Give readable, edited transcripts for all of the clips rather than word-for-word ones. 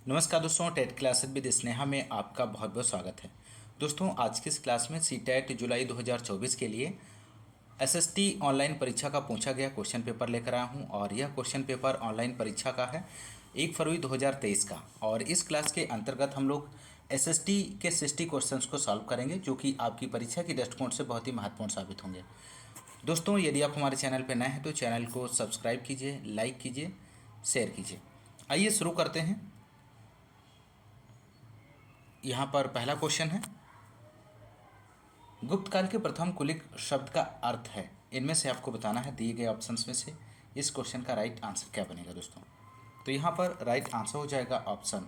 नमस्कार दोस्तों, TET classes with Sneha में आपका बहुत बहुत स्वागत है। दोस्तों, आज की इस क्लास में सीटेट जुलाई 2024 के लिए एसएसटी ऑनलाइन परीक्षा का पूछा गया क्वेश्चन पेपर लेकर आया हूं और यह क्वेश्चन पेपर ऑनलाइन परीक्षा का है 1 फरवरी 2023 का। और इस क्लास के अंतर्गत हम लोग एसएसटी के 60 क्वेश्चंस को सॉल्व करेंगे, जो कि आपकी परीक्षा की दृष्टिकोण से बहुत ही महत्वपूर्ण साबित होंगे। दोस्तों, यदि आप हमारे चैनल पर नए हैं तो चैनल को सब्सक्राइब कीजिए, लाइक कीजिए, शेयर कीजिए। आइए शुरू करते हैं। यहाँ पर पहला क्वेश्चन है, गुप्त काल के प्रथम कुलिक शब्द का अर्थ है। इनमें से आपको बताना है दिए गए ऑप्शंस में से इस क्वेश्चन का राइट आंसर क्या बनेगा दोस्तों। तो यहाँ पर राइट आंसर हो जाएगा ऑप्शन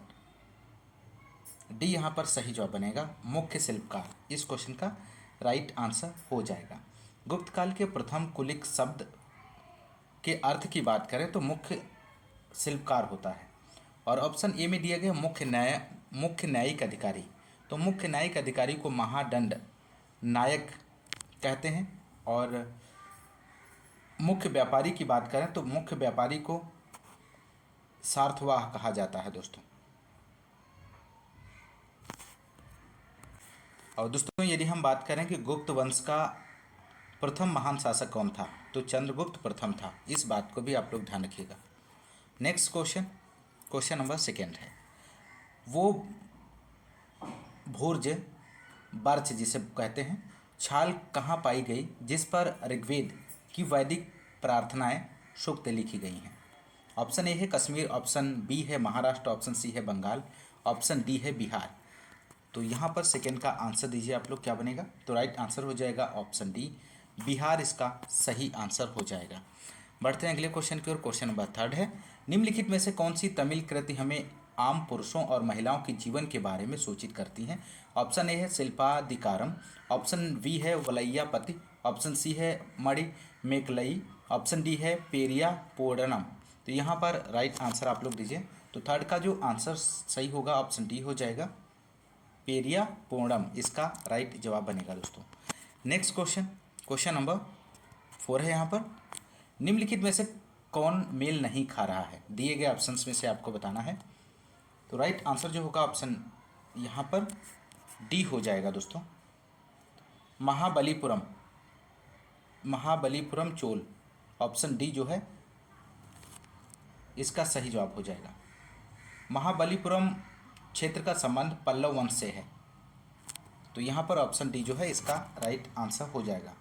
डी। यहाँ पर सही जवाब बनेगा मुख्य शिल्पकार। इस क्वेश्चन का राइट आंसर हो जाएगा। गुप्त काल के प्रथम कुलिक शब्द के अर्थ की बात करें तो मुख्य शिल्पकार होता है। और ऑप्शन ए में दिया गया मुख्य न्यायिक अधिकारी। तो मुख्य न्यायिक अधिकारी को महादंड नायक कहते हैं। और मुख्य व्यापारी की बात करें तो मुख्य व्यापारी को सार्थवाह कहा जाता है दोस्तों। और दोस्तों, यदि हम बात करें कि गुप्त वंश का प्रथम महान शासक कौन था, तो चंद्रगुप्त प्रथम था। इस बात को भी आप लोग ध्यान रखिएगा। Next question, question number second है, वो भूर्ज बर्च जिसे कहते हैं छाल कहाँ पाई गई जिस पर ऋग्वेद की वैदिक प्रार्थनाएं सूक्त लिखी गई हैं। ऑप्शन ए है कश्मीर, ऑप्शन बी है महाराष्ट्र, ऑप्शन सी है बंगाल, ऑप्शन डी है बिहार। तो यहाँ पर सेकेंड का आंसर दीजिए आप लोग, क्या बनेगा। तो राइट आंसर हो जाएगा ऑप्शन डी, बिहार इसका सही आंसर हो जाएगा। बढ़ते हैं अगले क्वेश्चन की ओर। क्वेश्चन नंबर थर्ड है, निम्नलिखित में से कौन सी तमिल कृति हमें आम पुरुषों और महिलाओं के जीवन के बारे में सूचित करती हैं। ऑप्शन ए है शिल्पाधिकारम, ऑप्शन बी है वलैयापति, ऑप्शन सी है मणि मेकलई, ऑप्शन डी है पेरिया पोडनम। तो यहाँ पर राइट आंसर आप लोग दीजिए। तो थर्ड का जो आंसर सही होगा ऑप्शन डी हो जाएगा, पेरिया पोडम इसका राइट जवाब बनेगा दोस्तों। नेक्स्ट क्वेश्चन, क्वेश्चन नंबर 4 है यहाँ पर, निम्नलिखित में से कौन मेल नहीं खा रहा है। दिए गए ऑप्शंस में से आपको बताना है। तो राइट आंसर जो होगा ऑप्शन यहाँ पर डी हो जाएगा दोस्तों, महाबलीपुरम, महाबलीपुरम चोल। ऑप्शन डी जो है इसका सही जवाब हो जाएगा। महाबलीपुरम क्षेत्र का संबंध पल्लव वंश से है। तो यहाँ पर ऑप्शन डी जो है इसका राइट आंसर हो जाएगा।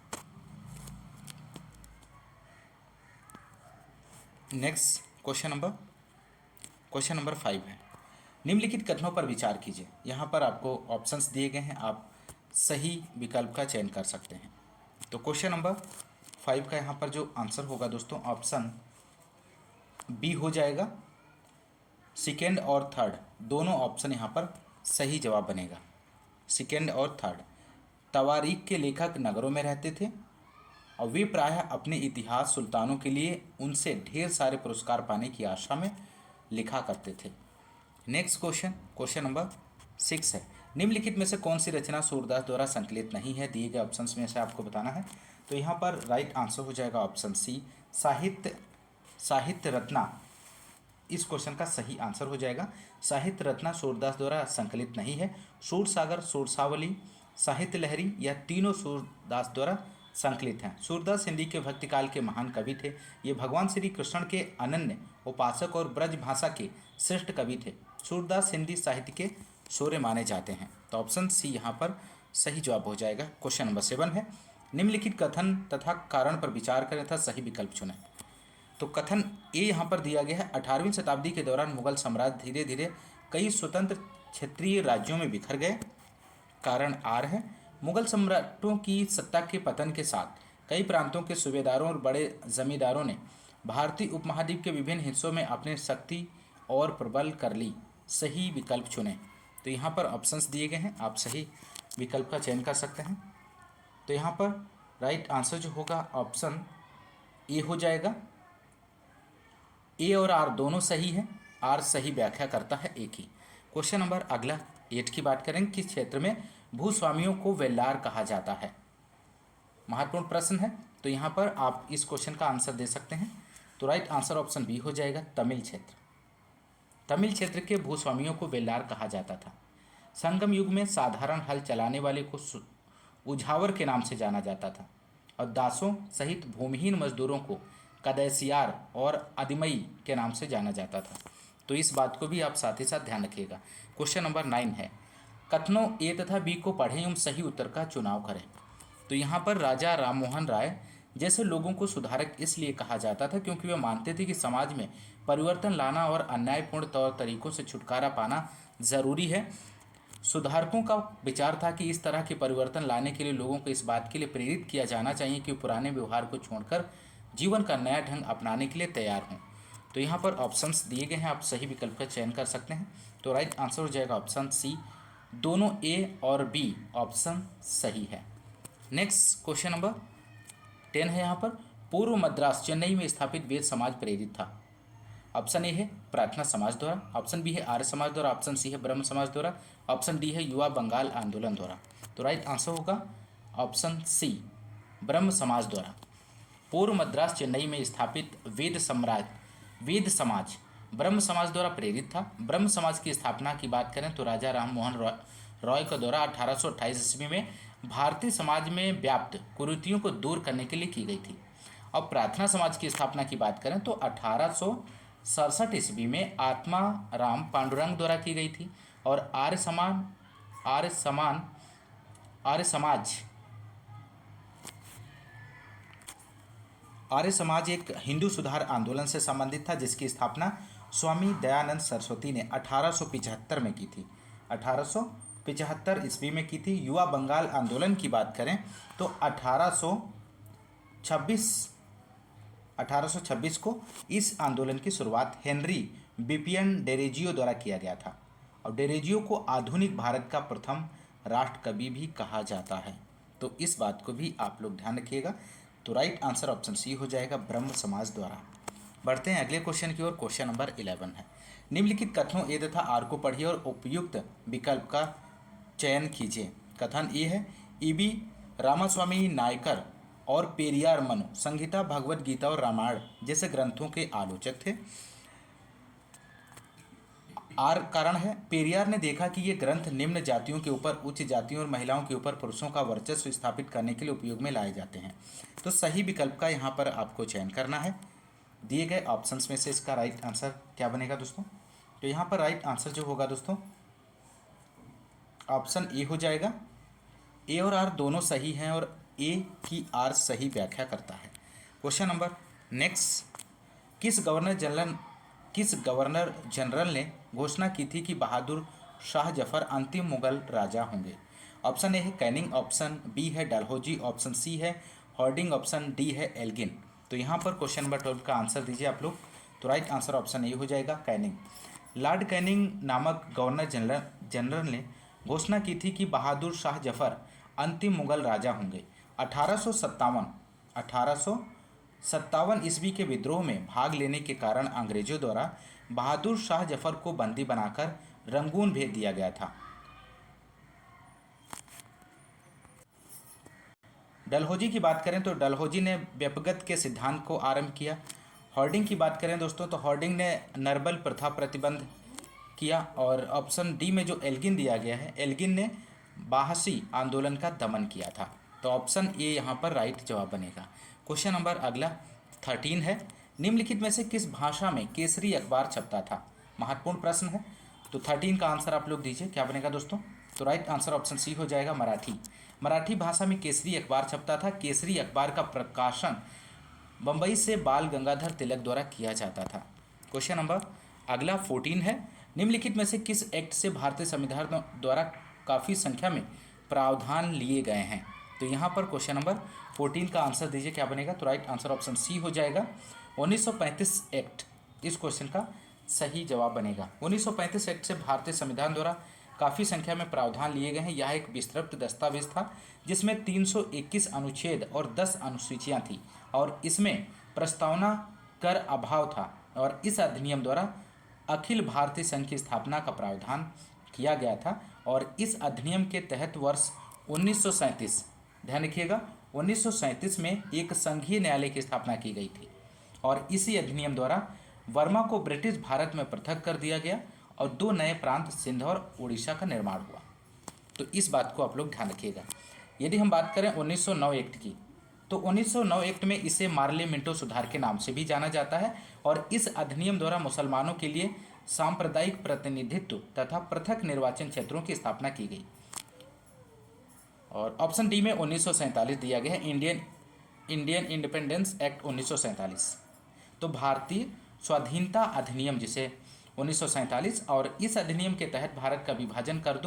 नेक्स्ट क्वेश्चन नंबर 5 है, निम्नलिखित कथनों पर विचार कीजिए। यहाँ पर आपको ऑप्शंस दिए गए हैं, आप सही विकल्प का चयन कर सकते हैं। तो क्वेश्चन नंबर 5 का यहाँ पर जो आंसर होगा दोस्तों ऑप्शन बी हो जाएगा। सेकेंड और थर्ड दोनों ऑप्शन यहाँ पर सही जवाब बनेगा। सेकेंड और थर्ड, तवारीख के लेखक नगरों में रहते थे और वे प्रायः अपने इतिहास सुल्तानों के लिए उनसे ढेर सारे पुरस्कार पाने की आशा में लिखा करते थे। नेक्स्ट क्वेश्चन, क्वेश्चन नंबर 6 है, निम्नलिखित में से कौन सी रचना सूरदास द्वारा संकलित नहीं है। दिए गए ऑप्शंस में से आपको बताना है। तो यहाँ पर राइट आंसर हो जाएगा ऑप्शन सी, साहित्य रत्ना। इस क्वेश्चन का सही आंसर हो जाएगा, साहित्य रत्ना सूरदास द्वारा संकलित नहीं है। सूरसागर, सूरसावली, साहित्य लहरी या तीनों सूरदास द्वारा संकलित हैं। सूरदास हिंदी के भक्तिकाल के महान कवि थे। ये भगवान श्री कृष्ण के अनन्य उपासक और ब्रज भाषा के श्रेष्ठ कवि थे। सूरदास हिंदी साहित्य के शौर्य माने जाते हैं। तो ऑप्शन सी यहाँ पर सही जवाब हो जाएगा। क्वेश्चन नंबर 7 है, निम्नलिखित कथन तथा कारण पर विचार करें तथा सही विकल्प चुनें। तो कथन ए यहाँ पर दिया गया है, 18वीं शताब्दी के दौरान मुगल साम्राज्य धीरे धीरे कई स्वतंत्र क्षेत्रीय राज्यों में बिखर गए। कारण आर है, मुगल सम्राटों की सत्ता के पतन के साथ कई प्रांतों के सूबेदारों और बड़े जमींदारों ने भारतीय उपमहाद्वीप के विभिन्न हिस्सों में अपनी शक्ति और प्रबल कर ली। सही विकल्प चुनें। तो यहाँ पर ऑप्शंस दिए गए हैं, आप सही विकल्प का चयन कर सकते हैं। तो यहाँ पर राइट आंसर जो होगा ऑप्शन ए हो जाएगा। ए और आर दोनों सही है, आर सही व्याख्या करता है एक ही। क्वेश्चन नंबर अगला 8 की बात करेंगे, किस क्षेत्र में भूस्वामियों को वेल्लार कहा जाता है। महत्वपूर्ण प्रश्न है। तो यहाँ पर आप इस क्वेश्चन का आंसर दे सकते हैं। तो राइट आंसर ऑप्शन बी हो जाएगा, तमिल क्षेत्र। तमिल क्षेत्र के भूस्वामियों को बेल्लार कहा जाता था। संगम युग में साधारण हल चलाने वाले को उझावर के नाम से जाना जाता था और दासों सहित भूमिहीन मजदूरों को कदैसियार और अदिमई के नाम से जाना जाता था। तो इस बात को भी आप साथ ही साथ ध्यान रखिएगा। क्वेश्चन नंबर 9 है, कथनों ए तथा बी को पढ़ें एवं सही उत्तर का चुनाव करें। तो यहाँ पर राजा राममोहन राय जैसे लोगों को सुधारक इसलिए कहा जाता था क्योंकि वे मानते थे कि समाज में परिवर्तन लाना और अन्यायपूर्ण तौर तरीकों से छुटकारा पाना जरूरी है। सुधारकों का विचार था कि इस तरह के परिवर्तन लाने के लिए लोगों को इस बात के लिए प्रेरित किया जाना चाहिए कि पुराने व्यवहार को छोड़कर जीवन का नया ढंग अपनाने के लिए तैयार हों। तो यहाँ पर ऑप्शंस दिए गए हैं, आप सही विकल्प का चयन कर सकते हैं। तो राइट आंसर हो जाएगा ऑप्शन सी, दोनों ए और बी ऑप्शन सही है। नेक्स्ट क्वेश्चन नंबर 10 है यहाँ पर, पूर्व मद्रास चेन्नई में स्थापित वेद समाज प्रेरित था। ऑप्शन ए है प्रार्थना समाज द्वारा, ऑप्शन बी है आर्य समाज द्वारा, ऑप्शन सी है ब्रह्म समाज द्वारा, ऑप्शन डी है युवा बंगाल आंदोलन द्वारा। तो राइट आंसर होगा ऑप्शन सी, ब्रह्म समाज द्वारा। पूर्व मद्रास चेन्नई में स्थापित वेद समाज ब्रह्म समाज द्वारा प्रेरित था। ब्रह्म समाज की स्थापना की बात करें तो राजा राममोहन रॉय के द्वारा 1828 ईस्वी में भारतीय समाज में व्याप्त कुरीतियों को दूर करने के लिए की गई थी। अब प्रार्थना समाज की स्थापना की बात करें तो 1867 ईस्वी में आत्मा राम पांडुरंग द्वारा की गई थी। और आर्य समाज एक हिंदू सुधार आंदोलन से संबंधित था जिसकी स्थापना स्वामी दयानंद सरस्वती ने 1875 में की थी। 1875 ईस्वी में की थी। युवा बंगाल आंदोलन की बात करें तो 1826 को इस आंदोलन की शुरुआत हेनरी बिपियन डेरेजियो द्वारा किया गया था और डेरेजियो को आधुनिक भारत का प्रथम राष्ट्रकवि भी कहा जाता है। तो इस बात को भी आप लोग ध्यान रखिएगा। तो राइट आंसर ऑप्शन सी हो जाएगा, ब्रह्म समाज द्वारा। बढ़ते हैं अगले क्वेश्चन की ओर। क्वेश्चन नंबर 11 है, निम्नलिखित कथनों ए तथा आर को पढ़िए और उपयुक्त विकल्प का चयन कीजिए। कथन ए है, ईबी रामास्वामी नायकर और पेरियार मनु संहिता, भगवद गीता और रामायण जैसे ग्रंथों के आलोचक थे। आर कारण है, पेरियार ने देखा कि ये ग्रंथ निम्न जातियों के ऊपर उच्च जातियों और महिलाओं के ऊपर पुरुषों का वर्चस्व स्थापित करने के लिए उपयोग में लाए जाते हैं। तो सही विकल्प का यहाँ पर आपको चयन करना है। दिए गए ऑप्शंस में से इसका राइट आंसर क्या बनेगा दोस्तों? तो यहाँ पर राइट आंसर जो होगा दोस्तों ऑप्शन ए हो जाएगा। ए और आर दोनों सही हैं और ए की आर सही व्याख्या करता है। क्वेश्चन नंबर नेक्स्ट, किस गवर्नर जनरल ने घोषणा की थी कि बहादुर शाह जफर अंतिम मुगल राजा होंगे? ऑप्शन ए है कैनिंग, ऑप्शन बी है डलहौजी, ऑप्शन सी है हॉर्डिंग, ऑप्शन डी है एल्गिन। तो यहाँ पर क्वेश्चन नंबर 12 का आंसर दीजिए आप लोग। तो राइट आंसर ऑप्शन ए हो जाएगा, कैनिंग। लॉर्ड कैनिंग नामक गवर्नर जनरल ने घोषणा की थी कि बहादुर शाह जफर अंतिम मुगल राजा होंगे। 1857 ईस्वी के विद्रोह में भाग लेने के कारण अंग्रेजों द्वारा बहादुर शाह जफर को बंदी बनाकर रंगून भेज दिया गया था। डलहौजी की बात करें तो डलहौजी ने व्यपगत के सिद्धांत को आरंभ किया। हॉर्डिंग की बात करें दोस्तों तो हॉर्डिंग ने नरबल प्रथा प्रतिबंध किया। और ऑप्शन डी में जो एल्गिन दिया गया है, एल्गिन ने बाहसी आंदोलन का दमन किया था। तो ऑप्शन ए यहाँ पर राइट जवाब बनेगा। क्वेश्चन नंबर अगला 13 है, निम्नलिखित में से किस भाषा में केसरी अखबार छपता था? महत्वपूर्ण प्रश्न है। तो 13 का आंसर आप लोग दीजिए, क्या बनेगा दोस्तों? तो राइट आंसर ऑप्शन सी हो जाएगा, मराठी। मराठी भाषा में केसरी अखबार छपता था। केसरी अखबार का प्रकाशन बम्बई से बाल गंगाधर तिलक द्वारा किया जाता था। क्वेश्चन नंबर अगला 14 है, निम्नलिखित में से किस एक्ट से भारतीय संविधान द्वारा काफ़ी संख्या में प्रावधान लिए गए हैं? तो यहाँ पर क्वेश्चन नंबर 14 का आंसर दीजिए, क्या बनेगा? तो राइट आंसर ऑप्शन सी हो जाएगा, 1935 एक्ट इस क्वेश्चन का सही जवाब बनेगा। 1935 एक्ट से भारतीय संविधान द्वारा काफ़ी संख्या में प्रावधान लिए गए हैं। यह एक विस्तृत दस्तावेज था जिसमें 321 अनुच्छेद और 10 अनुसूचियाँ थी और इसमें प्रस्तावना कर अभाव था। और इस अधिनियम द्वारा अखिल भारतीय संघ की स्थापना का प्रावधान किया गया था। और इस अधिनियम के तहत वर्ष 1937, ध्यान रखिएगा, 1937 में एक संघीय न्यायालय की स्थापना की गई थी। और इसी अधिनियम द्वारा वर्मा को ब्रिटिश भारत में पृथक कर दिया गया और 2 नए प्रांत सिंध और उड़ीसा का निर्माण हुआ। तो इस बात को आप लोग ध्यान रखिएगा। यदि हम बात करें 1909 एक्ट की, तो 1909 एक्ट में इसे मार्ले मिंटो सुधार के नाम से भी जाना जाता है और इस अधिनियम द्वारा मुसलमानों के लिए सांप्रदायिक प्रतिनिधित्व तथा पृथक निर्वाचन क्षेत्रों की स्थापना की गई। और ऑप्शन डी में 1947 दिया गया है, इंडियन इंडिपेंडेंस एक्ट 1947। तो भारतीय स्वाधीनता अधिनियम जिसे 1947, और इस अधिनियम के तहत भारत का विभाजन कर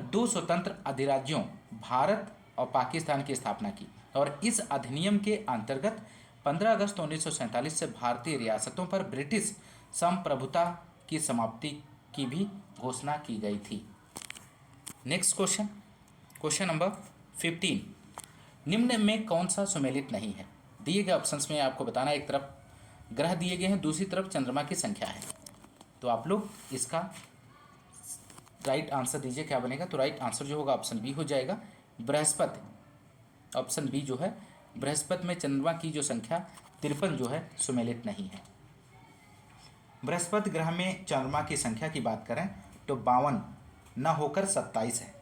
दो स्वतंत्र अधिराज्यों भारत और पाकिस्तान की स्थापना की। और इस अधिनियम के अंतर्गत 15 अगस्त 1947 से भारतीय रियासतों पर ब्रिटिश संप्रभुता की समाप्ति की भी घोषणा की गई थी। नेक्स्ट क्वेश्चन नंबर 15, निम्न में कौन सा सुमेलित नहीं है? दिए गए ऑप्शंस में आपको बताना, एक तरफ ग्रह दिए गए हैं, दूसरी तरफ चंद्रमा की संख्या है। तो आप लोग इसका राइट आंसर दीजिए, क्या बनेगा? तो राइट आंसर जो होगा ऑप्शन बी हो जाएगा, बृहस्पति। ऑप्शन बी जो है, बृहस्पति में चंद्रमा की जो संख्या 53 जो है सुमेलित नहीं है। बृहस्पति ग्रह में चंद्रमा की संख्या की बात करें तो 52 न होकर 27 है।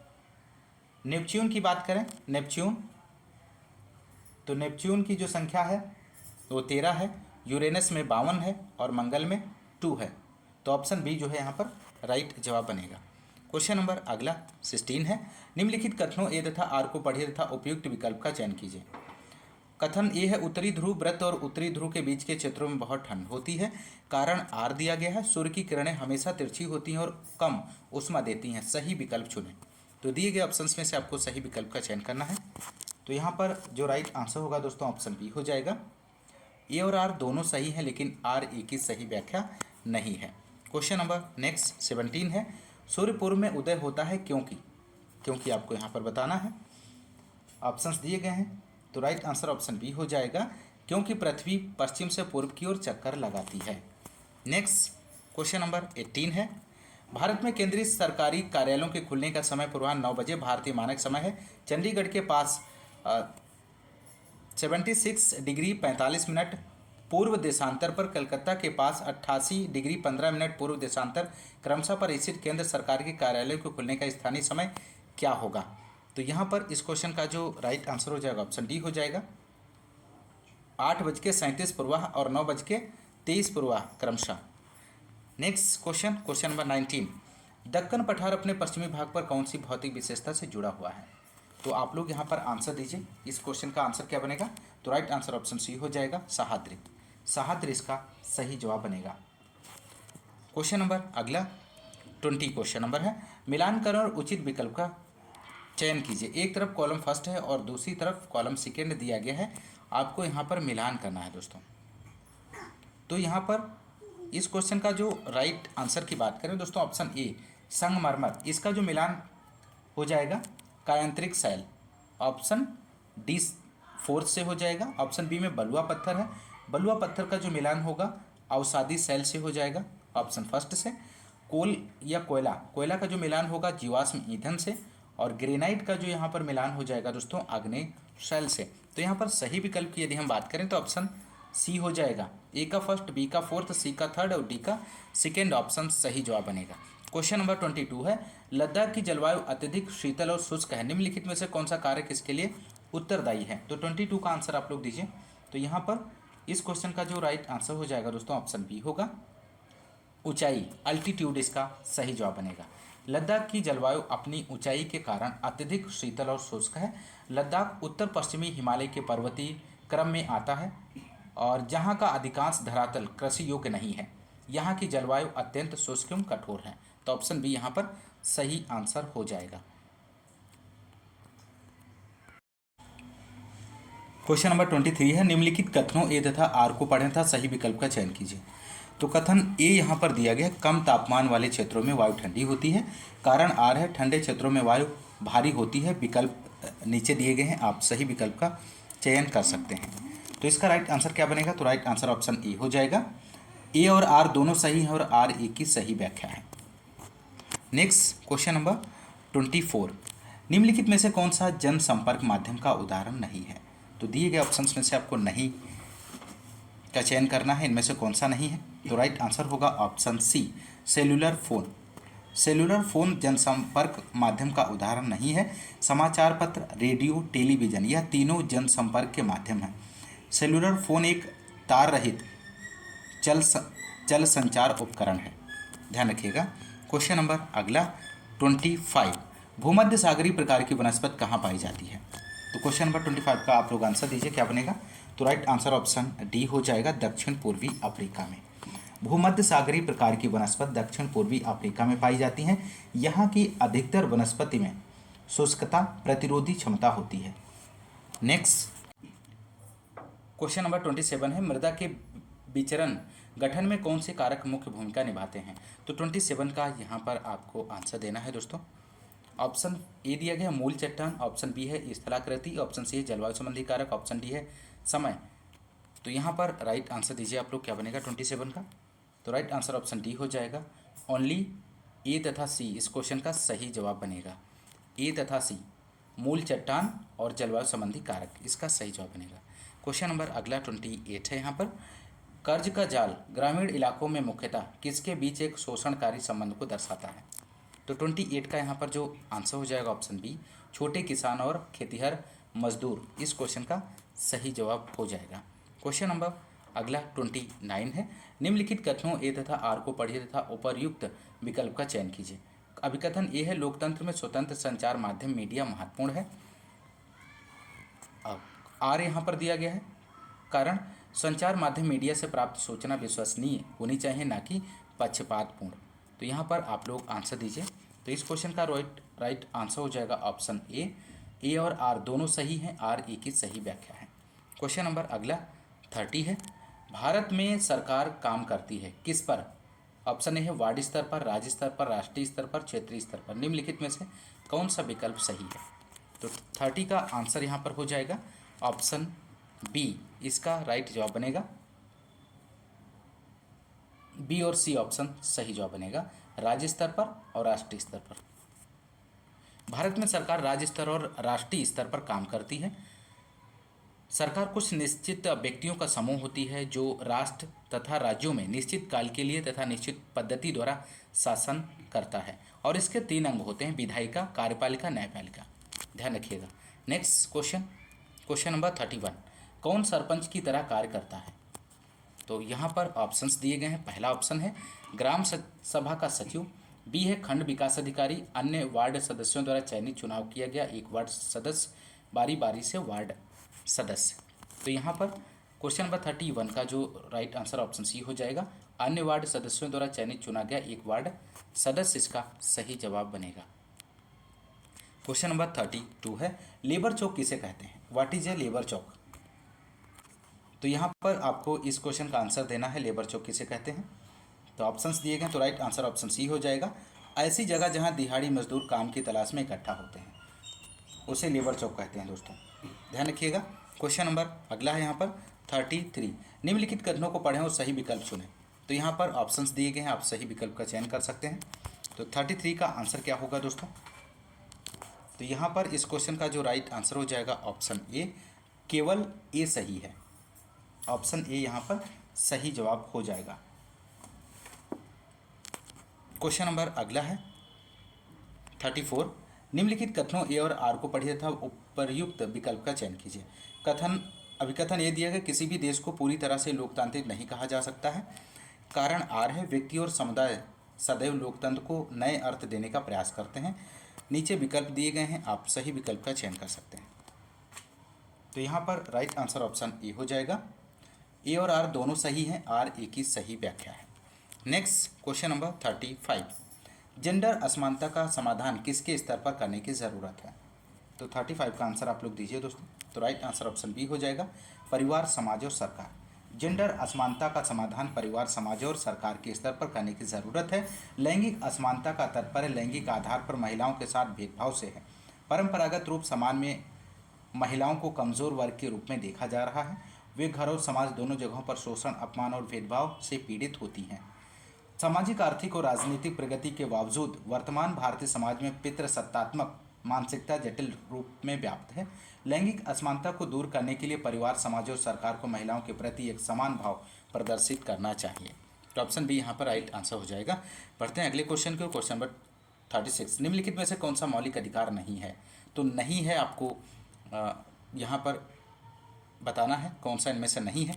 नेपच्यून की बात करें, नेपच्यून की जो संख्या है वो 13 है। यूरेनस में 52 है और मंगल में 2 है। तो ऑप्शन बी जो है यहाँ पर राइट जवाब बनेगा। क्वेश्चन नंबर अगला 16 है, निम्नलिखित कथनों ए तथा आर को पढ़िए तथा उपयुक्त विकल्प का चयन कीजिए। कथन ए है, उत्तरी ध्रुव व्रत और उत्तरी ध्रुव के बीच के क्षेत्रों में बहुत ठंड होती है। कारण आर दिया गया है, सूर्य की किरणें हमेशा तिरछी होती हैं और कम उष्मा देती हैं। सही विकल्प चुनें। तो दिए गए ऑप्शंस में से आपको सही विकल्प का चयन करना है। तो यहाँ पर जो राइट आंसर होगा दोस्तों ऑप्शन बी हो जाएगा। ए और आर दोनों सही हैं, लेकिन आर ए की सही व्याख्या नहीं है। क्वेश्चन नंबर नेक्स्ट 17 है, सूर्य पूर्व में उदय होता है क्योंकि आपको यहाँ पर बताना है। ऑप्शंस दिए गए हैं, तो राइट आंसर ऑप्शन बी हो जाएगा, क्योंकि पृथ्वी पश्चिम से पूर्व की ओर चक्कर लगाती है। नेक्स्ट क्वेश्चन नंबर 18 है, भारत में केंद्रीय सरकारी कार्यालयों के खुलने का समय पूर्वाह्न 9 बजे भारतीय मानक समय है। चंडीगढ़ के पास 76 डिग्री 45 मिनट पूर्व देशांतर पर, कलकत्ता के पास 88 डिग्री 15 मिनट पूर्व देशांतर क्रमशः पर स्थित केंद्र सरकार के कार्यालय को खुलने का स्थानीय समय क्या होगा? तो यहाँ पर इस क्वेश्चन का जो राइट आंसर हो जाएगा ऑप्शन डी हो जाएगा, 8:37 पूर्वाह और 9:23 पूर्वाह क्रमशः। नेक्स्ट क्वेश्चन नंबर 19, दक्कन पठार अपने पश्चिमी भाग पर कौन सी भौतिक विशेषता से जुड़ा हुआ है? तो आप लोग यहाँ पर आंसर दीजिए, इस क्वेश्चन का आंसर क्या बनेगा? तो राइट आंसर ऑप्शन सी हो जाएगा, सह्याद्री इसका सही जवाब बनेगा। क्वेश्चन नंबर अगला 20 क्वेश्चन नंबर है, मिलान करें और उचित विकल्प का चयन कीजिए। एक तरफ कॉलम फर्स्ट है और दूसरी तरफ कॉलम सेकेंड दिया गया है, आपको यहाँ पर मिलान करना है दोस्तों। तो यहाँ पर इस क्वेश्चन का जो राइट आंसर की बात करें दोस्तों, ऑप्शन ए संगमरमर, इसका जो मिलान हो जाएगा कायांतरिक शैल, ऑप्शन डी 4 से हो जाएगा। ऑप्शन बी में बलुआ पत्थर है, बलुआ पत्थर का जो मिलान होगा अवसादी शैल से हो जाएगा, ऑप्शन फर्स्ट से। कोल या कोयला का जो मिलान होगा जीवाश्म ईंधन से, और ग्रेनाइट का जो यहाँ पर मिलान हो जाएगा दोस्तों आग्नेय शैल से। तो यहाँ पर सही विकल्प की यदि हम बात करें तो ऑप्शन सी हो जाएगा, ए का फर्स्ट, बी का फोर्थ, सी का थर्ड और डी का सेकेंड ऑप्शन सही जवाब बनेगा। क्वेश्चन नंबर 22 है, लद्दाख की जलवायु अत्यधिक शीतल और शुष्क है, निम्नलिखित में से कौन सा कार्य किसके लिए उत्तरदायी है? तो 22 का आंसर आप लोग दीजिए। तो यहाँ पर इस क्वेश्चन का जो राइट आंसर हो जाएगा दोस्तों ऑप्शन बी होगा, ऊंचाई, अल्टीट्यूड इसका सही जवाब बनेगा। लद्दाख की जलवायु अपनी ऊंचाई के कारण अत्यधिक शीतल और शुष्क है। लद्दाख उत्तर पश्चिमी हिमालय के पर्वतीय क्रम में आता है और जहाँ का अधिकांश धरातल कृषि योग्य नहीं है। यहाँ की जलवायु अत्यंत शुष्क एवं कठोर है। तो ऑप्शन बी यहाँ पर सही आंसर हो जाएगा। क्वेश्चन नंबर 23 है, निम्नलिखित कथनों ए तथा आर को पढ़ें तथा सही विकल्प का चयन कीजिए। तो कथन ए यहाँ पर दिया गया, कम तापमान वाले क्षेत्रों में वायु ठंडी होती है। कारण आर है, ठंडे क्षेत्रों में वायु भारी होती है। विकल्प नीचे दिए गए हैं, आप सही विकल्प का चयन कर सकते हैं। तो इसका राइट आंसर क्या बनेगा? तो राइट आंसर ऑप्शन ए हो जाएगा, ए और आर दोनों सही हैं और आर ए की सही व्याख्या है। नेक्स्ट क्वेश्चन नंबर 24, निम्नलिखित में से कौन सा जनसंपर्क माध्यम का उदाहरण नहीं है? तो दिए गए ऑप्शंस में से आपको नहीं का चयन करना है, इनमें से कौन सा नहीं है। तो राइट आंसर होगा option C, cellular phone. Cellular phone जनसंपर्क माध्यम का उदाहरण नहीं है। समाचार पत्र, रेडियो, टेलीविजन, यह तीनों जनसंपर्क के माध्यम हैं। सेल्यूलर फोन एक तार रहित चल चल संचार उपकरण है। ध्यान रखिएगा। क्वेश्चन नंबर अगला 25, भूमध्य सागरीय प्रकार की वनस्पति कहाँ पाई जाती है। तो क्वेश्चन नंबर 25 का आप लोग आंसर दीजिए, क्या बनेगा। तो राइट आंसर ऑप्शन डी हो जाएगा, दक्षिण पूर्वी अफ्रीका में। भूमध्य सागरीय प्रकार की वनस्पति दक्षिण पूर्वी अफ्रीका में पाई जाती हैं। यहाँ की अधिकतर वनस्पति में शुष्कता प्रतिरोधी क्षमता होती है। नेक्स्ट क्वेश्चन नंबर 27 है, मृदा के विचरण गठन में कौन से कारक मुख्य भूमिका निभाते हैं। तो 27 का यहाँ पर आपको आंसर देना है दोस्तों। ऑप्शन ए दिया गया मूल चट्टान, ऑप्शन बी है स्थलाकृति, ऑप्शन सी है जलवायु संबंधी कारक, ऑप्शन डी है समय। तो यहाँ पर राइट आंसर दीजिए आप लोग, क्या बनेगा 27 का। तो राइट आंसर ऑप्शन डी हो जाएगा। ओनली ए तथा सी इस क्वेश्चन का सही जवाब बनेगा। ए तथा सी, मूल चट्टान और जलवायु संबंधी कारक, इसका सही जवाब बनेगा। क्वेश्चन नंबर अगला 28 है यहाँ पर, कर्ज का जाल ग्रामीण इलाकों में मुख्यतः किसके बीच एक शोषणकारी संबंध को दर्शाता है। तो 28 का यहाँ पर जो आंसर हो जाएगा ऑप्शन बी, छोटे किसान और खेतिहर मजदूर, इस क्वेश्चन का सही जवाब हो जाएगा। क्वेश्चन नंबर अगला 29 है, निम्नलिखित कथनों ए तथा आर को पढ़िए तथा उपर्युक्त विकल्प का चयन कीजिए। अभिकथन ए है, लोकतंत्र में स्वतंत्र संचार माध्यम मीडिया महत्वपूर्ण है। अब आर यहाँ पर दिया गया है, कारण संचार माध्यम मीडिया से प्राप्त सूचना विश्वसनीय होनी चाहिए, ना कि पक्षपातपूर्ण। तो यहाँ पर आप लोग आंसर दीजिए। तो इस क्वेश्चन का राइट आंसर हो जाएगा ऑप्शन ए और आर दोनों सही हैं, आर ए की सही व्याख्या है। क्वेश्चन नंबर अगला 30 है, भारत में सरकार काम करती है किस पर। ऑप्शन ए है वार्ड स्तर पर, राज्य स्तर पर, राष्ट्रीय स्तर पर, क्षेत्रीय स्तर पर, निम्नलिखित में से कौन सा विकल्प सही है। तो 30 का आंसर यहाँ पर हो जाएगा ऑप्शन बी, इसका राइट जवाब बनेगा। बी और सी ऑप्शन सही जवाब बनेगा, राज्य स्तर पर और राष्ट्रीय स्तर पर। भारत में सरकार राज्य स्तर और राष्ट्रीय स्तर पर काम करती है। सरकार कुछ निश्चित व्यक्तियों का समूह होती है जो राष्ट्र तथा राज्यों में निश्चित काल के लिए तथा निश्चित पद्धति द्वारा शासन करता है, और इसके 3 अंग होते हैं, विधायिका, कार्यपालिका, न्यायपालिका। ध्यान रखिएगा। नेक्स्ट क्वेश्चन नंबर 31, कौन सरपंच की तरह कार्य करता है। तो यहाँ पर ऑप्शंस दिए गए हैं। पहला ऑप्शन है ग्राम सभा का सचिव, बी है खंड विकास अधिकारी, अन्य वार्ड सदस्यों द्वारा चयनित चुनाव किया गया एक वार्ड सदस्य, बारी बारी से वार्ड सदस्य। तो यहाँ पर क्वेश्चन नंबर 31 का जो राइट आंसर ऑप्शन सी हो जाएगा, अन्य वार्ड सदस्यों द्वारा चयनित चुना गया एक वार्ड सदस्य, इसका सही जवाब बनेगा। क्वेश्चन नंबर 32 है, लेबर चौक किसे कहते हैं। व्हाट इज ए लेबर चौक। तो यहाँ पर आपको इस क्वेश्चन का आंसर देना है, लेबर चौक किसे कहते हैं। तो ऑप्शंस दिए गए, तो राइट आंसर ऑप्शन सी हो जाएगा। ऐसी जगह जहाँ दिहाड़ी मजदूर काम की तलाश में इकट्ठा होते हैं, उसे लेबर चौक कहते हैं दोस्तों, ध्यान रखिएगा। क्वेश्चन नंबर अगला है यहाँ पर 33, निम्नलिखित कथनों को पढ़ें और सही विकल्प चुनें। तो यहाँ पर ऑप्शंस दिए गए हैं, आप सही विकल्प का चयन कर सकते हैं। तो 33 का आंसर क्या होगा दोस्तों। तो यहाँ पर इस क्वेश्चन का जो राइट आंसर हो जाएगा ऑप्शन ए, केवल ए सही है। ऑप्शन ए यहाँ पर सही जवाब हो जाएगा। क्वेश्चन नंबर अगला है 34, निम्नलिखित कथनों ए और आर को पढ़िए तथा उपर्युक्त विकल्प का चयन कीजिए। अभिकथन ए दिया गया, किसी भी देश को पूरी तरह से लोकतांत्रिक नहीं कहा जा सकता है। कारण आर है, व्यक्ति और समुदाय सदैव लोकतंत्र को नए अर्थ देने का प्रयास करते हैं। नीचे विकल्प दिए गए हैं, आप सही विकल्प का चयन कर सकते हैं। तो यहाँ पर राइट आंसर ऑप्शन ए हो जाएगा। ए और आर दोनों सही हैं, आर ए की सही व्याख्या है। नेक्स्ट क्वेश्चन नंबर 35, जेंडर असमानता का समाधान किसके स्तर पर करने की ज़रूरत है। तो 35 का आंसर आप लोग दीजिए दोस्तों। तो राइट आंसर ऑप्शन बी हो जाएगा, परिवार, समाज और सरकार। जेंडर असमानता का समाधान परिवार, समाज और सरकार के स्तर पर करने की ज़रूरत है। लैंगिक असमानता का तात्पर्य लैंगिक आधार पर महिलाओं के साथ भेदभाव से है। परंपरागत रूप समाज में महिलाओं को कमज़ोर वर्ग के रूप में देखा जा रहा है। वे घर और समाज दोनों जगहों पर शोषण, अपमान और भेदभाव से पीड़ित होती हैं। सामाजिक, आर्थिक और राजनीतिक प्रगति के बावजूद वर्तमान भारतीय समाज में पितृसत्तात्मक मानसिकता जटिल रूप में व्याप्त है। लैंगिक असमानता को दूर करने के लिए परिवार, समाज और सरकार को महिलाओं के प्रति एक समान भाव प्रदर्शित करना चाहिए। तो ऑप्शन बी यहाँ पर राइट आंसर हो जाएगा। पढ़ते हैं अगले क्वेश्चन को। क्वेश्चन नंबर 36, निम्नलिखित में से कौन सा मौलिक अधिकार नहीं है? तो नहीं है आपको यहाँ पर बताना है कौन सा इनमें से नहीं है।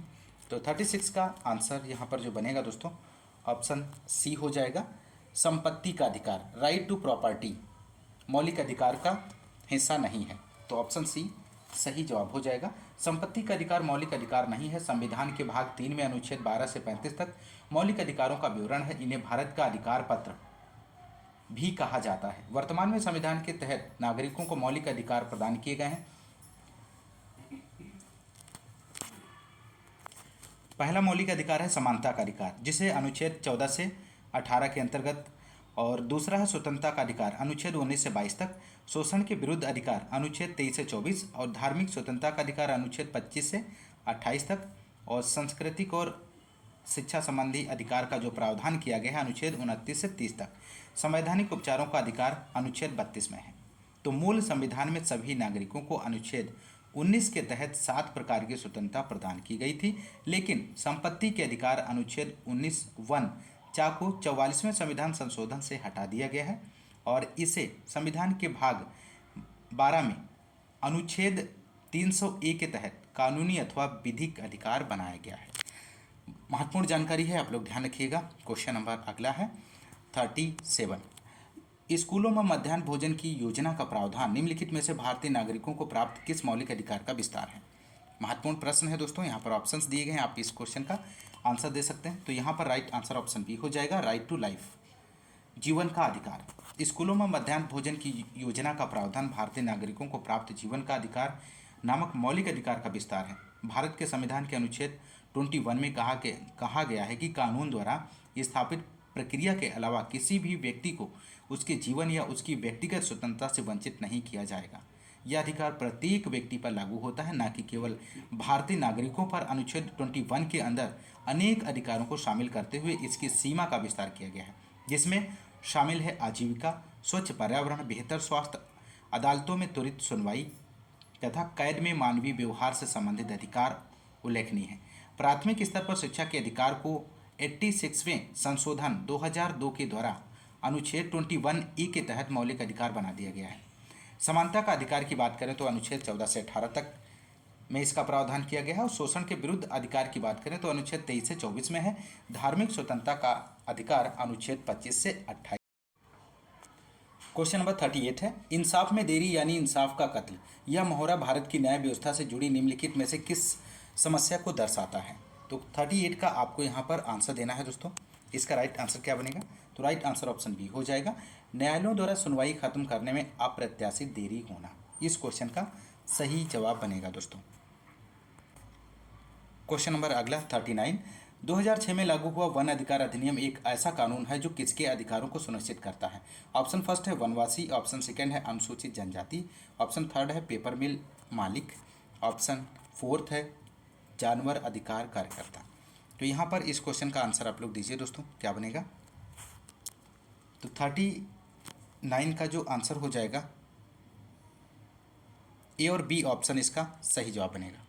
तो 36 का आंसर यहाँ पर जो बनेगा दोस्तों, ऑप्शन सी हो जाएगा। संपत्ति का अधिकार, राइट टू प्रॉपर्टी, मौलिक अधिकार का हिस्सा नहीं है। तो ऑप्शन सी सही जवाब हो जाएगा। संपत्ति का अधिकार मौलिक अधिकार नहीं है। संविधान के भाग 3 में अनुच्छेद 12 से 35 तक मौलिक अधिकारों का विवरण है। इन्हें भारत का अधिकार पत्र भी कहा जाता है। वर्तमान में संविधान के तहत नागरिकों को मौलिक अधिकार प्रदान किए गए हैं। पहला मौलिक अधिकार है समानता का अधिकार, जिसे अनुच्छेद 14 से 18 के अंतर्गत, और दूसरा है स्वतंत्रता का अधिकार, अनुच्छेद 19 से 22 तक। शोषण के विरुद्ध अधिकार, अनुच्छेद 23 से 24, और धार्मिक स्वतंत्रता का अधिकार, अनुच्छेद 25 से 28 तक। और सांस्कृतिक और शिक्षा संबंधी अधिकार का जो प्रावधान किया गया है, अनुच्छेद 29 से 30 तक। संवैधानिक उपचारों का अधिकार अनुच्छेद 32 में है। तो मूल संविधान में सभी नागरिकों को अनुच्छेद 19 के तहत 7 प्रकार की स्वतंत्रता प्रदान की गई थी, लेकिन संपत्ति के अधिकार अनुच्छेद 19(1) को 44वें संविधान संशोधन से हटा दिया गया है और इसे संविधान के भाग 12 में अनुच्छेद 300(a) के तहत कानूनी अथवा विधिक अधिकार बनाया गया है। महत्वपूर्ण जानकारी है, आप लोग ध्यान रखिएगा। क्वेश्चन नंबर अगला है 37। स्कूलों में मध्याह्न भोजन की योजना का प्रावधान निम्नलिखित में से भारतीय नागरिकों को प्राप्त किस मौलिक अधिकार का विस्तार है? महत्वपूर्ण प्रश्न है दोस्तों। यहाँ पर ऑप्शंस दिए गए हैं, आप इस क्वेश्चन का आंसर दे सकते हैं। तो यहाँ पर राइट आंसर ऑप्शन बी हो जाएगा, राइट टू लाइफ, जीवन का अधिकार। स्कूलों में मध्याह्न भोजन की योजना का प्रावधान भारतीय नागरिकों को प्राप्त जीवन का अधिकार नामक मौलिक अधिकार का विस्तार है। भारत के संविधान के अनुच्छेद 21 में कहा गया है कि कानून द्वारा स्थापित प्रक्रिया के अलावा किसी भी व्यक्ति को उसके जीवन या उसकी व्यक्तिगत स्वतंत्रता से वंचित नहीं किया जाएगा। यह अधिकार प्रत्येक व्यक्ति पर लागू होता है, न कि केवल भारतीय नागरिकों पर। अनुच्छेद 21 के अंदर अनेक अधिकारों को शामिल करते हुए इसकी सीमा का विस्तार किया गया है, जिसमें शामिल है आजीविका, स्वच्छ पर्यावरण, बेहतर स्वास्थ्य, अदालतों में त्वरित सुनवाई तथा कैद में मानवीय व्यवहार से संबंधित अधिकार उल्लेखनीय है। प्राथमिक स्तर पर शिक्षा के अधिकार को 86वें संशोधन 2002 के द्वारा अनुच्छेद 21(e) के तहत मौलिक अधिकार बना दिया गया है। समानता का अधिकार की बात करें तो अनुच्छेद 14 से 18 तक में इसका प्रावधान किया गया है। और शोषण के विरुद्ध अधिकार की बात करें तो अनुच्छेद 23 से 24 में है। धार्मिक स्वतंत्रता का अधिकार अनुच्छेद 25 से 28। क्वेश्चन नंबर 38 है, इंसाफ में देरी यानी इंसाफ का कत्ल, यह मोहरा भारत की न्याय व्यवस्था से जुड़ी निम्नलिखित में से किस समस्या को दर्शाता है? तो 38 का आपको यहाँ पर आंसर देना है दोस्तों। इसका राइट आंसर क्या बनेगा? तो राइट आंसर ऑप्शन बी हो जाएगा, न्यायालयों द्वारा सुनवाई खत्म करने में अप्रत्याशित देरी होना। इस क्वेश्चन का सही जवाब बनेगा दोस्तों। क्वेश्चन नंबर अगला 39, 2006 में लागू हुआ वन अधिकार अधिनियम एक ऐसा कानून है जो किसके अधिकारों को सुनिश्चित करता है? ऑप्शन फर्स्ट है वनवासी, ऑप्शन सेकंड है अनुसूचित जनजाति, ऑप्शन थर्ड है पेपर मिल मालिक, ऑप्शन फोर्थ है जानवर अधिकार कार्यकर्ता। तो यहाँ पर इस क्वेश्चन का आंसर आप लोग दीजिए दोस्तों, क्या बनेगा? तो 39 का जो आंसर हो जाएगा, ए और बी ऑप्शन इसका सही जवाब बनेगा।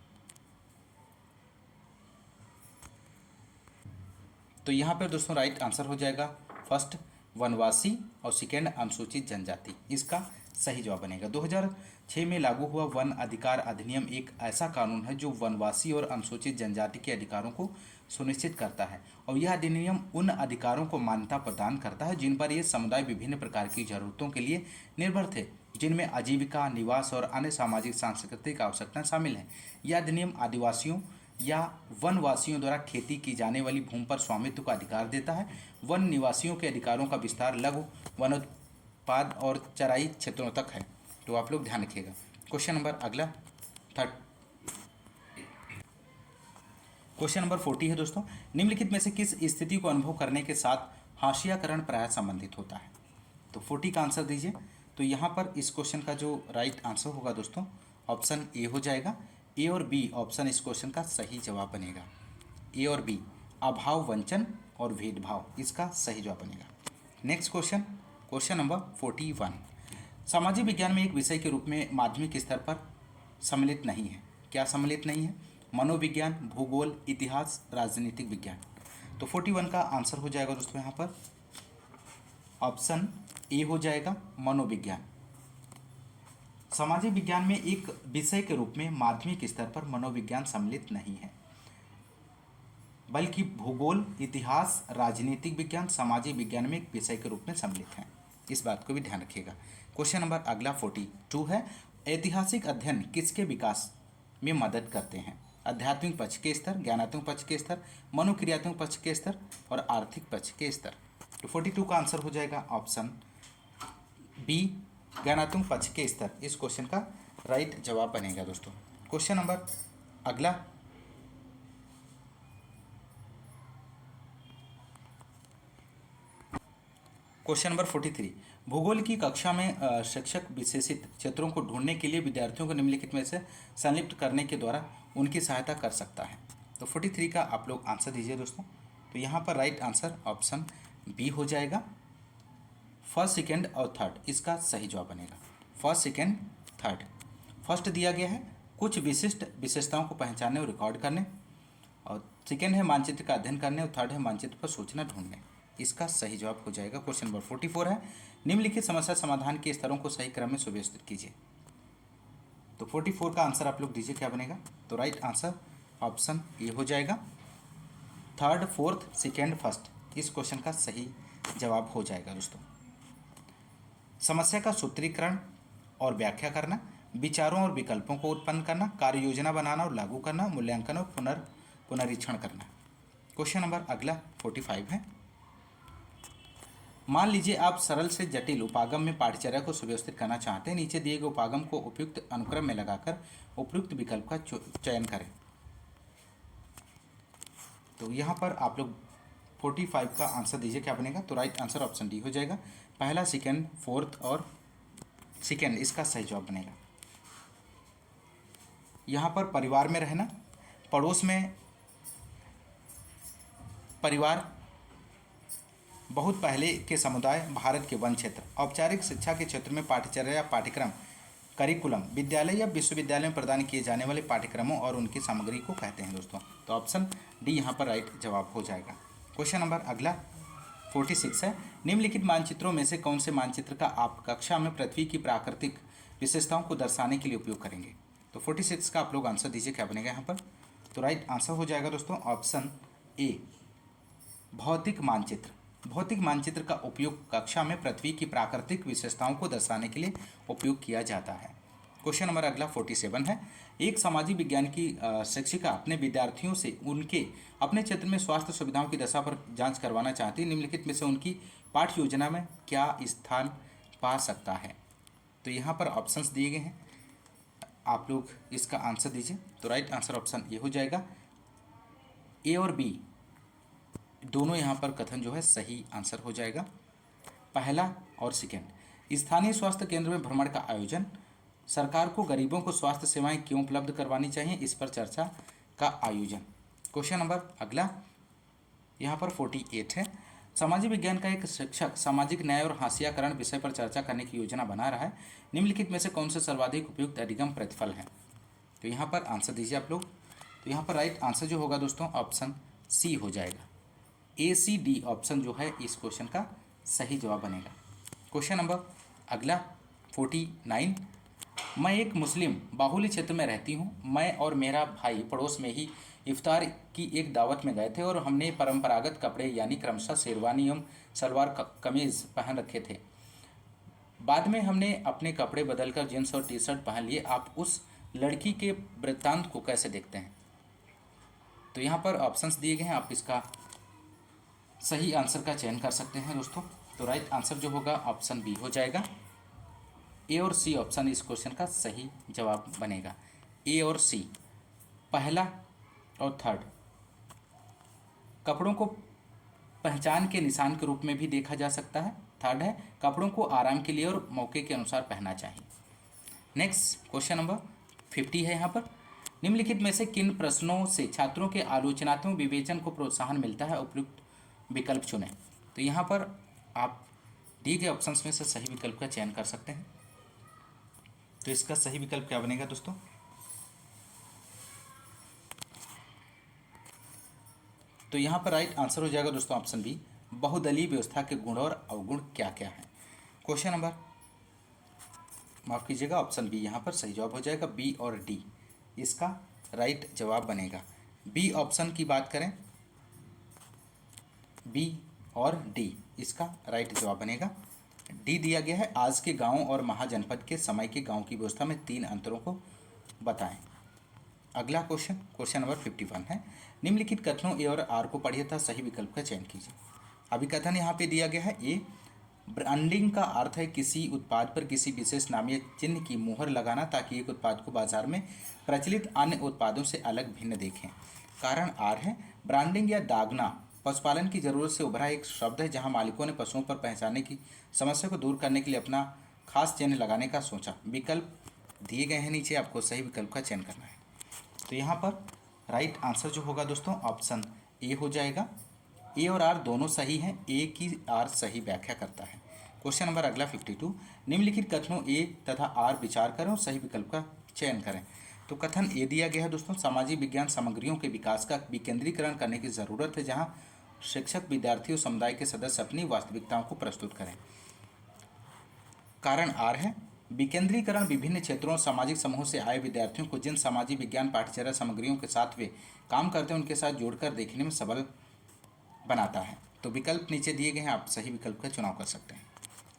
तो यहाँ पर दोस्तों राइट आंसर हो जाएगा फर्स्ट वनवासी और सेकेंड अनुसूचित जनजाति, इसका सही जवाब बनेगा। 2006 में लागू हुआ वन अधिकार अधिनियम एक ऐसा कानून है जो वनवासी और अनुसूचित जनजाति के अधिकारों को सुनिश्चित करता है और यह अधिनियम उन अधिकारों को मान्यता प्रदान करता है जिन पर ये समुदाय विभिन्न प्रकार की जरूरतों के लिए निर्भर थे, जिनमें आजीविका, निवास और अन्य सामाजिक सांस्कृतिक आवश्यकताएं शामिल हैं। यह अधिनियम आदिवासियों या वनवासियों द्वारा खेती की जाने वाली भूमि पर स्वामित्व का अधिकार देता है। वन निवासियों के अधिकारों का विस्तार लघु वनोत्पाद और चराई क्षेत्रों तक है। तो आप लोग ध्यान रखिएगा। क्वेश्चन नंबर अगला क्वेश्चन नंबर 40 है दोस्तों, निम्नलिखित में से किस स्थिति को अनुभव करने के साथ हाशियाकरण प्रायः संबंधित होता है? तो 40 का आंसर दीजिए। तो यहाँ पर इस क्वेश्चन का जो राइट आंसर होगा दोस्तों, ऑप्शन ए हो जाएगा। ए और बी ऑप्शन इस क्वेश्चन का सही जवाब बनेगा। ए और बी, अभाव, वंचन और भेदभाव, इसका सही जवाब बनेगा। नेक्स्ट क्वेश्चन, क्वेश्चन नंबर 41, सामाजिक विज्ञान में एक विषय के रूप में माध्यमिक स्तर पर सम्मिलित नहीं है। क्या सम्मिलित नहीं है? मनोविज्ञान, भूगोल, इतिहास, राजनीतिक विज्ञान। तो 41 का आंसर हो जाएगा दोस्तों यहाँ पर ऑप्शन ए हो जाएगा, मनोविज्ञान। सामाजिक विज्ञान में एक विषय के रूप में माध्यमिक स्तर पर मनोविज्ञान सम्मिलित नहीं है, बल्कि भूगोल, इतिहास, राजनीतिक विज्ञान सामाजिक विज्ञान में एक विषय के रूप में सम्मिलित हैं। इस बात को भी ध्यान रखिएगा। क्वेश्चन नंबर अगला 42 है, ऐतिहासिक अध्ययन किसके विकास में मदद करते हैं? आध्यात्मिक पक्ष के स्तर, ज्ञानात्मक पक्ष के स्तर, मनोक्रियात्मक पक्ष के स्तर और आर्थिक पक्ष के स्तर। तो 42 का आंसर हो जाएगा ऑप्शन बी, ज्ञानात्मक पक्ष के स्तर। इस क्वेश्चन का राइट जवाब बनेगा दोस्तों। क्वेश्चन नंबर अगला क्वेश्चन नंबर 43, भूगोल की कक्षा में शिक्षक विशेषित क्षेत्रों को ढूंढने के लिए विद्यार्थियों को निम्नलिखित में से संलिप्त करने के द्वारा उनकी सहायता कर सकता है। तो 43 का आप लोग आंसर दीजिए दोस्तों। तो यहाँ पर राइट आंसर ऑप्शन बी हो जाएगा, फर्स्ट, सेकेंड और थर्ड इसका सही जवाब बनेगा। First, second, third. फर्स्ट दिया गया है कुछ विशिष्ट विशेषताओं को पहचानने और रिकॉर्ड करने, और सेकेंड है मानचित्र का अध्ययन करने, और थर्ड है मानचित्र पर सूचना ढूंढने। इसका सही जवाब हो जाएगा। क्वेश्चन नंबर 44 है, निम्नलिखित समस्या समाधान के स्तरों को सही क्रम में सुव्यवस्थित कीजिए। तो 44 का आंसर आप लोग दीजिए, क्या बनेगा? तो राइट आंसर ऑप्शन ए हो जाएगा, थर्ड, फोर्थ, सेकेंड, फर्स्ट इस क्वेश्चन का सही जवाब हो जाएगा दोस्तों। समस्या का सूत्रीकरण और व्याख्या करना, विचारों और विकल्पों को उत्पन्न करना, कार्य योजना बनाना और लागू करना, मूल्यांकन और पुनरीक्षण करना। क्वेश्चन नंबर अगला 45 है, मान लीजिए आप सरल से जटिल उपागम में पाठ्यचर्या को सुव्यवस्थित करना चाहते हैं। नीचे दिए गए उपागम को उपयुक्त अनुक्रम में लगाकर उपयुक्त विकल्प का चयन करें। तो यहाँ पर आप लोग 45 का आंसर दीजिए, क्या बनेगा? तो राइट आंसर ऑप्शन डी हो जाएगा, पहला, सेकेंड, फोर्थ और सेकेंड इसका सही जवाब बनेगा। यहाँ पर परिवार में रहना, पड़ोस में परिवार, बहुत पहले के समुदाय, भारत के वन क्षेत्र। औपचारिक शिक्षा के क्षेत्र में पाठ्यचर्या या पाठ्यक्रम, करिकुलम, विद्यालय या विश्वविद्यालय में प्रदान किए जाने वाले पाठ्यक्रमों और उनकी सामग्री को कहते हैं दोस्तों। तो ऑप्शन डी यहाँ पर राइट जवाब हो जाएगा। क्वेश्चन नंबर अगला 46 है, निम्नलिखित मानचित्रों में से कौन से मानचित्र का आप कक्षा में पृथ्वी की प्राकृतिक विशेषताओं को दर्शाने के लिए उपयोग करेंगे? तो 46 का आप लोग आंसर दीजिए, क्या बनेगा यहाँ पर? तो राइट आंसर हो जाएगा दोस्तों ऑप्शन ए, भौतिक मानचित्र। भौतिक मानचित्र का उपयोग कक्षा में पृथ्वी की प्राकृतिक विशेषताओं को दर्शाने के लिए उपयोग किया जाता है। क्वेश्चन नंबर अगला 47 है, एक सामाजिक विज्ञान की शिक्षिका अपने विद्यार्थियों से उनके अपने क्षेत्र में स्वास्थ्य सुविधाओं की दशा पर जांच करवाना चाहती है। निम्नलिखित में से उनकी पाठ्य योजना में क्या स्थान पा सकता है? तो यहाँ पर ऑप्शंस दिए गए हैं, आप लोग इसका आंसर दीजिए। तो राइट आंसर ऑप्शन ए हो जाएगा, ए और बी दोनों यहाँ पर कथन जो है सही आंसर हो जाएगा, पहला और सेकेंड। स्थानीय स्वास्थ्य केंद्र में भ्रमण का आयोजन, सरकार को गरीबों को स्वास्थ्य सेवाएं क्यों उपलब्ध करवानी चाहिए, इस पर चर्चा का आयोजन। क्वेश्चन नंबर अगला यहाँ पर 48 है, सामाजिक विज्ञान का एक शिक्षक सामाजिक न्याय और हाशियाकरण विषय पर चर्चा करने की योजना बना रहा है। निम्नलिखित में से कौन से सर्वाधिक उपयुक्त अधिगम प्रतिफल है? तो यहाँ पर आंसर दीजिए आप लोग। तो यहाँ पर राइट आंसर जो होगा दोस्तों ऑप्शन सी हो जाएगा, ए सी डी ऑप्शन जो है इस क्वेश्चन का सही जवाब बनेगा। क्वेश्चन नंबर अगला 49, मैं एक मुस्लिम बाहुल्य क्षेत्र में रहती हूँ। मैं और मेरा भाई पड़ोस में ही इफ्तार की एक दावत में गए थे और हमने परंपरागत कपड़े यानी क्रमशः शेरवानी एवं सलवार कमीज़ पहन रखे थे। बाद में हमने अपने कपड़े बदलकर जींस और टी शर्ट पहन लिए। आप उस लड़की के वृत्तांत को कैसे देखते हैं? तो यहाँ पर ऑप्शंस दिए गए हैं, आप इसका सही आंसर का चयन कर सकते हैं दोस्तों। तो राइट आंसर जो होगा ऑप्शन बी हो जाएगा, ए और सी ऑप्शन इस क्वेश्चन का सही जवाब बनेगा। ए और सी, पहला और थर्ड। कपड़ों को पहचान के निशान के रूप में भी देखा जा सकता है। थर्ड है कपड़ों को आराम के लिए और मौके के अनुसार पहनना चाहिए। नेक्स्ट क्वेश्चन नंबर 50 है यहाँ पर, निम्नलिखित में से किन प्रश्नों से छात्रों के आलोचनात्मक विवेचन को प्रोत्साहन मिलता है? उपयुक्त विकल्प चुनें। तो यहाँ पर आप दिए गए ऑप्शंस में से सही विकल्प का चयन कर सकते हैं। तो इसका सही विकल्प क्या बनेगा दोस्तों? तो यहाँ पर राइट आंसर हो जाएगा दोस्तों ऑप्शन बी, बहुदलीय व्यवस्था के गुण और अवगुण क्या क्या हैं। क्वेश्चन नंबर, माफ कीजिएगा, ऑप्शन बी यहाँ पर सही जवाब हो जाएगा। बी और डी इसका राइट जवाब बनेगा। बी ऑप्शन की बात करें, बी और डी इसका राइट जवाब बनेगा। डी दिया गया है, आज के गांव और महाजनपद के समय के गांव की व्यवस्था में 3 अंतरों को बताएं। अगला क्वेश्चन, क्वेश्चन नंबर 51 है, निम्नलिखित कथनों ए और आर को पढ़िए तथा सही विकल्प का चयन कीजिए। अभी कथन यहाँ पे दिया गया है, ए, ब्रांडिंग का अर्थ है किसी उत्पाद पर किसी विशेष नाम या चिन्ह की मुहर लगाना ताकि एक उत्पाद को बाजार में प्रचलित अन्य उत्पादों से अलग भिन्न देखें। कारण आर है, ब्रांडिंग या दागना पशुपालन की जरूरत से उभरा एक शब्द है जहां मालिकों ने पशुओं पर पहचानने की समस्या को दूर करने के लिए अपना खास चिन्ह लगाने का सोचा। विकल्प दिए गए हैं नीचे, आपको सही विकल्प का चयन करना है। तो यहाँ पर राइट आंसर जो होगा दोस्तों ऑप्शन ए हो जाएगा। ए और आर दोनों सही हैं, ए की आर सही व्याख्या करता है। क्वेश्चन नंबर अगला 52, निम्नलिखित कथनों ए तथा आर विचार करें और सही विकल्प का चयन करें। तो कथन ए दिया गया है दोस्तों, सामाजिक विज्ञान सामग्रियों के विकास का विकेंद्रीकरण करने की ज़रूरत है जहां शिक्षक विद्यार्थी और समुदाय के सदस्य अपनी वास्तविकताओं को प्रस्तुत करें। कारण आर है, विकेंद्रीकरण विभिन्न क्षेत्रों और सामाजिक समूहों से आए विद्यार्थियों को जिन सामाजिक विज्ञान पाठ्यचर्या सामग्रियों के साथ वे काम करते हैं उनके साथ जोड़कर देखने में सबल बनाता है। तो विकल्प नीचे दिए गए हैं, आप सही विकल्प का चुनाव कर सकते हैं।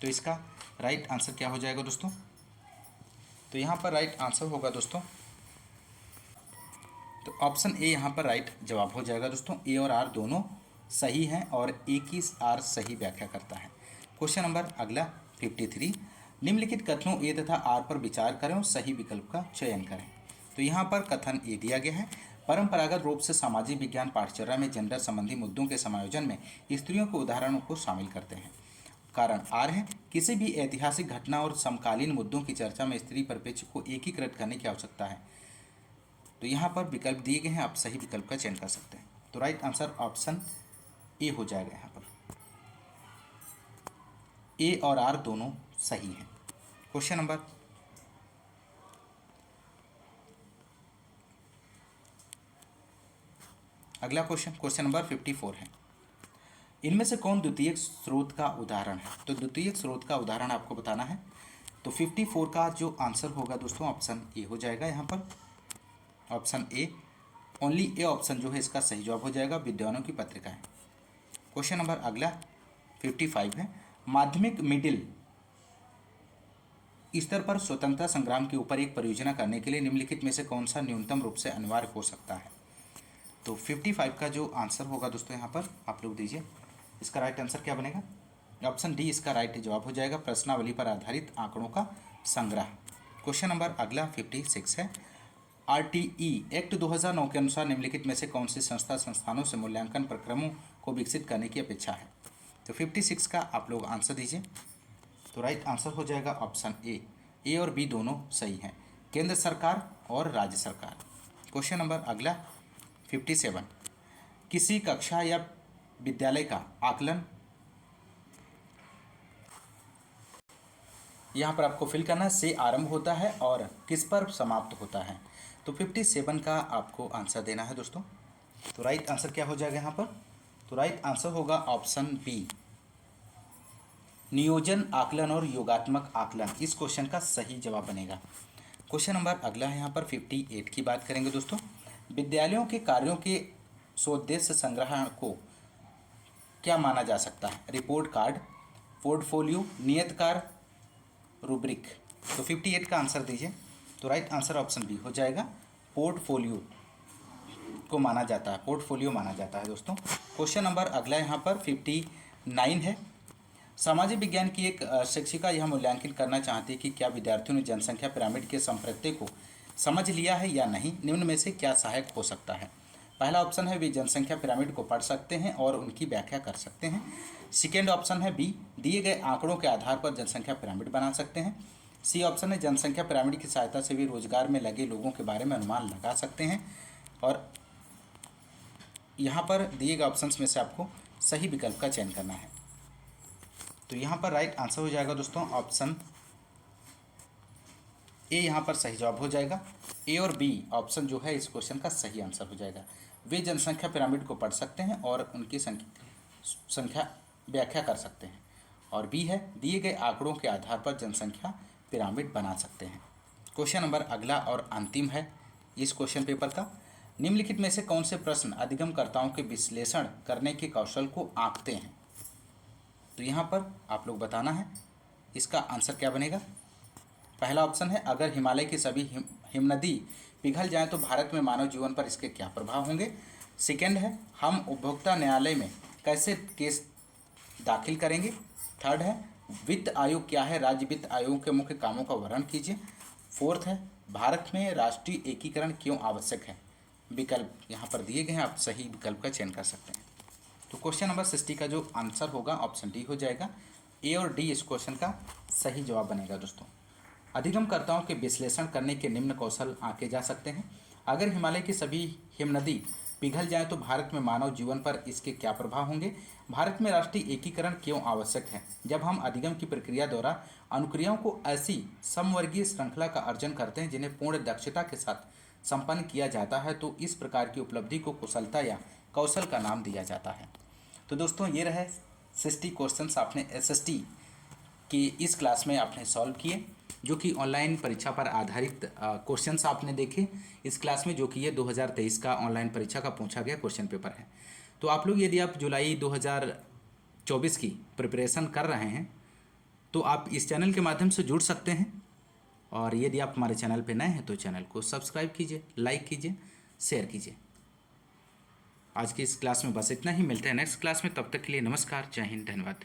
तो इसका राइट आंसर क्या हो जाएगा दोस्तों? तो यहाँ पर राइट आंसर होगा दोस्तों, तो ऑप्शन ए यहाँ पर राइट जवाब हो जाएगा दोस्तों। ए और आर दोनों सही हैं और ए की आर सही व्याख्या करता है। क्वेश्चन नंबर अगला 53, निम्नलिखित कथनों ए तथा आर पर विचार करें और सही विकल्प का चयन करें। तो यहाँ पर कथन ए दिया गया है, परंपरागत रूप से सामाजिक विज्ञान पाठ्यचर्या में जेंडर संबंधी मुद्दों के समायोजन में स्त्रियों के उदाहरणों को शामिल करते हैं। कारण आर है, किसी भी ऐतिहासिक घटना और समकालीन मुद्दों की चर्चा में स्त्री परिप्रेक्ष्य को एकीकृत करने की आवश्यकता है। तो यहाँ पर विकल्प दिए गए हैं, आप सही विकल्प का चयन कर सकते हैं। तो राइट आंसर ऑप्शन ए हो जाएगा। यहाँ पर ए और आर दोनों सही हैं। क्वेश्चन नंबर अगला क्वेश्चन, क्वेश्चन नंबर 54 है, इनमें से कौन द्वितीयक स्रोत का उदाहरण है? तो द्वितीयक स्रोत का उदाहरण आपको बताना है। तो 54 का जो आंसर होगा दोस्तों ऑप्शन ए हो जाएगा। यहाँ पर option A, only A option जो है इसका सही जवाब हो जाएगा, विद्वानों की पत्रिका है। क्वेश्चन नंबर अगला 55 है, माध्यमिक मिडिल स्तर पर स्वतंत्रता संग्राम के ऊपर एक परियोजना करने के लिए निम्नलिखित में से कौन सा न्यूनतम रूप से अनिवार्य हो सकता है? तो 55 का जो आंसर होगा दोस्तों यहाँ पर आप लोग दीजिए, इसका राइट आंसर क्या बनेगा? ऑप्शन डी इसका राइट जवाब हो जाएगा, प्रश्नावली पर आधारित आंकड़ों का संग्रह। क्वेश्चन नंबर अगला 56 है, आरटीई एक्ट 2009 के अनुसार निम्नलिखित में से कौन सी संस्था संस्थानों से मूल्यांकन प्रक्रमों को विकसित करने की अपेक्षा है? तो 56 का आप लोग आंसर दीजिए। तो राइट आंसर हो जाएगा ऑप्शन ए, ए और बी दोनों सही हैं, केंद्र सरकार और राज्य सरकार। क्वेश्चन नंबर अगला 57, किसी कक्षा या विद्यालय का आकलन, यहाँ पर आपको फिल करना से आरंभ होता है और किस पर समाप्त होता है। तो 57 का आपको आंसर देना है दोस्तों। तो राइट आंसर क्या हो जाएगा यहाँ पर? तो राइट आंसर होगा ऑप्शन बी, नियोजन आकलन और योगात्मक आकलन। इस क्वेश्चन का सही जवाब बनेगा। क्वेश्चन नंबर अगला है, यहाँ पर 58 की बात करेंगे दोस्तों, विद्यालयों के कार्यों के स्वोद्देश्य संग्रहण को क्या माना जा सकता है? रिपोर्ट कार्ड, पोर्टफोलियो, नियत कार्य, रूब्रिक। तो 58 का आंसर दीजिए। तो राइट आंसर ऑप्शन बी हो जाएगा, पोर्टफोलियो को माना जाता है, पोर्टफोलियो माना जाता है दोस्तों। क्वेश्चन नंबर अगला यहाँ पर 59 है, सामाजिक विज्ञान की एक शिक्षिका यह मूल्यांकन करना चाहती है कि क्या विद्यार्थियों ने जनसंख्या पिरामिड के संप्रत्यय को समझ लिया है या नहीं, निम्न में से क्या सहायक हो सकता है? पहला ऑप्शन है वे जनसंख्या पिरामिड को पढ़ सकते हैं और उनकी व्याख्या कर सकते हैं। सेकेंड ऑप्शन है बी, दिए गए आंकड़ों के आधार पर जनसंख्या पिरामिड बना सकते हैं। सी ऑप्शन है जनसंख्या पिरामिड की सहायता से वे रोजगार में लगे लोगों के बारे में अनुमान लगा सकते हैं। और यहाँ पर दिए गए ऑप्शंस में से आपको सही विकल्प का चयन करना है। तो यहाँ पर राइट आंसर हो जाएगा दोस्तों ऑप्शन ए यहाँ पर सही जवाब हो जाएगा। ए और बी ऑप्शन जो है इस क्वेश्चन का सही आंसर हो जाएगा। वे जनसंख्या पिरामिड को पढ़ सकते हैं और उनकी संख्या व्याख्या कर सकते हैं। और बी है दिए गए आंकड़ों के आधार पर जनसंख्या पिरामिड बना सकते हैं। क्वेश्चन नंबर अगला और अंतिम है इस क्वेश्चन पेपर का। निम्नलिखित में से कौन से प्रश्न अधिगमकर्ताओं के विश्लेषण करने के कौशल को आंकते हैं? तो यहाँ पर आप लोग बताना है इसका आंसर क्या बनेगा। पहला ऑप्शन है अगर हिमालय की सभी हिमनदी पिघल जाएं तो भारत में मानव जीवन पर इसके क्या प्रभाव होंगे। सेकेंड है हम उपभोक्ता न्यायालय में कैसे केस दाखिल करेंगे। थर्ड है वित्त आयोग क्या है, राज्य वित्त आयोग के मुख्य कामों का वर्णन कीजिए। फोर्थ है भारत में राष्ट्रीय एकीकरण क्यों आवश्यक है। विकल्प यहाँ पर दिए गए हैं, आप सही विकल्प का चयन कर सकते हैं। तो क्वेश्चन नंबर 60 का जो आंसर होगा ऑप्शन डी हो जाएगा। ए और डी इस क्वेश्चन का सही जवाब बनेगा दोस्तों। अधिगमकर्ताओं के विश्लेषण करने के निम्न कौशल आंके जा सकते हैं। अगर हिमालय की सभी हिमनदी पिघल जाए तो भारत में मानव जीवन पर इसके क्या प्रभाव होंगे। भारत में राष्ट्रीय एकीकरण क्यों आवश्यक है। जब हम अधिगम की प्रक्रिया द्वारा अनुक्रियाओं को ऐसी समवर्गीय श्रृंखला का अर्जन करते हैं जिन्हें पूर्ण दक्षता के साथ संपन्न किया जाता है तो इस प्रकार की उपलब्धि को कुशलता या कौशल का नाम दिया जाता है। तो दोस्तों ये रहे 60 क्वेश्चंस आपने एसएसटी की इस क्लास में आपने सॉल्व किए, जो कि ऑनलाइन परीक्षा पर आधारित क्वेश्चंस आपने देखे इस क्लास में, जो कि ये 2023 का ऑनलाइन परीक्षा का पूछा गया क्वेश्चन पेपर है। तो आप लोग यदि आप जुलाई 2024 की प्रिपरेशन कर रहे हैं तो आप इस चैनल के माध्यम से जुड़ सकते हैं। और यदि आप हमारे चैनल पर नए हैं तो चैनल को सब्सक्राइब कीजिए, लाइक कीजिए, शेयर कीजिए। आज की इस क्लास में बस इतना ही, मिलते हैं नेक्स्ट क्लास में। तब तक के लिए नमस्कार, जय हिंद, धन्यवाद।